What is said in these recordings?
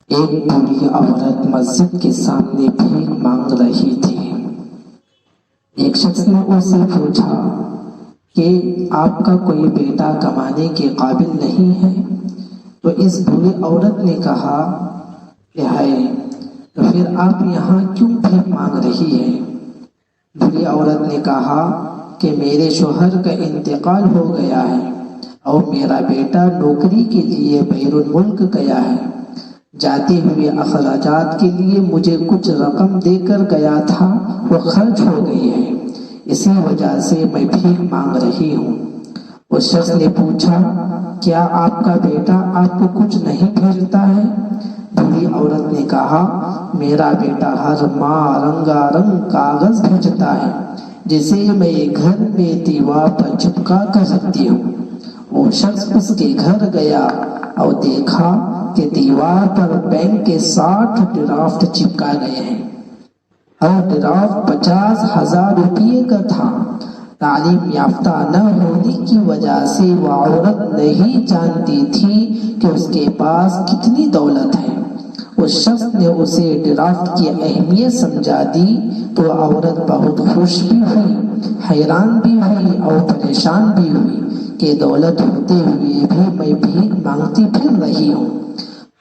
ایک بوڑھی عورت مسجد کے سامنے بھیک مانگ رہی تھی۔ ایک شخص نے اس سے پوچھا کہ آپ کا کوئی بیٹا کمانے کے قابل نہیں ہے؟ تو اس بوڑھی عورت نے کہا کہ ہے۔ تو پھر آپ یہاں کیوں بھیک مانگ رہی ہے؟ بوڑھی عورت نے کہا کہ میرے شوہر کا انتقال ہو گیا ہے اور میرا بیٹا نوکری کے لیے بیرون ملک گیا ہے۔ جاتے ہوئے اخراجات کے لیے مجھے کچھ رقم دے کر گیا تھا، وہ خرچ ہو گئی ہے، اسی وجہ سے میں بھیک مانگ رہی ہوں۔ اس شخص نے پوچھا کیا آپ کا بیٹا آپ کو کچھ نہیں بھیجتا ہے؟ بوڑھی عورت نے کہا میرا بیٹا ہر ماہ رنگا رنگ کاغذ بھیجتا ہے جسے میں گھر میں دیوار پر چپکا کر رکھتی ہوں۔ وہ شخص اس کے گھر گیا اور دیکھا کہ دیوار پر بینک کے 60 ڈرافٹ چپکا گئے ہیں۔ ہر ڈرافٹ 50,000 روپے کا تھا۔ تعلیم یافتہ نہ ہونے کی وجہ سے وہ عورت نہیں جانتی تھی کہ اس کے پاس کتنی دولت ہے۔ اس شخص نے اسے ڈرافٹ کی اہمیت سمجھا دی تو عورت بہت خوش بھی ہوئی، حیران بھی ہوئی اور پریشان بھی ہوئی کہ دولت ہوتے ہوئے بھی میں بھیک مانگتی پھر رہی ہوں۔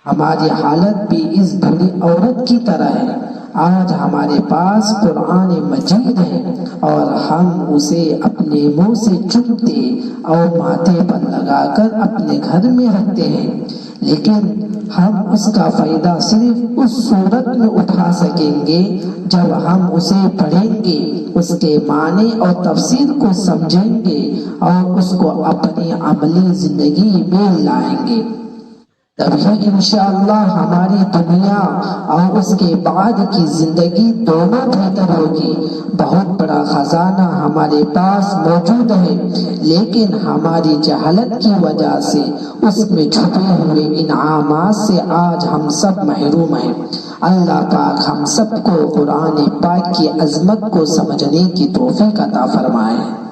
ہماری حالت بھی اس بوڑھی عورت کی طرح ہے۔ آج ہمارے پاس قرآن مجید ہے اور ہم اسے اپنے منہ سے چومتے اور ماتھے پر لگا کر اپنے گھر میں رکھتے ہیں، لیکن ہم اس کا فائدہ صرف اس صورت میں اٹھا سکیں گے جب ہم اسے پڑھیں گے، اس کے معنی اور تفسیر کو سمجھیں گے اور اس کو اپنی عملی زندگی میں لائیں گے۔ تبھی انشاءاللہ ہماری دنیا اور اس کے بعد کی زندگی دونوں بہتر ہوگی۔ بہت بڑا خزانہ ہمارے پاس موجود ہے، لیکن ہماری جہالت کی وجہ سے اس میں چھپے ہوئے انعامات سے آج ہم سب محروم ہیں۔ اللہ پاک ہم سب کو قرآن پاک کی عظمت کو سمجھنے کی توفیق عطا فرمائے۔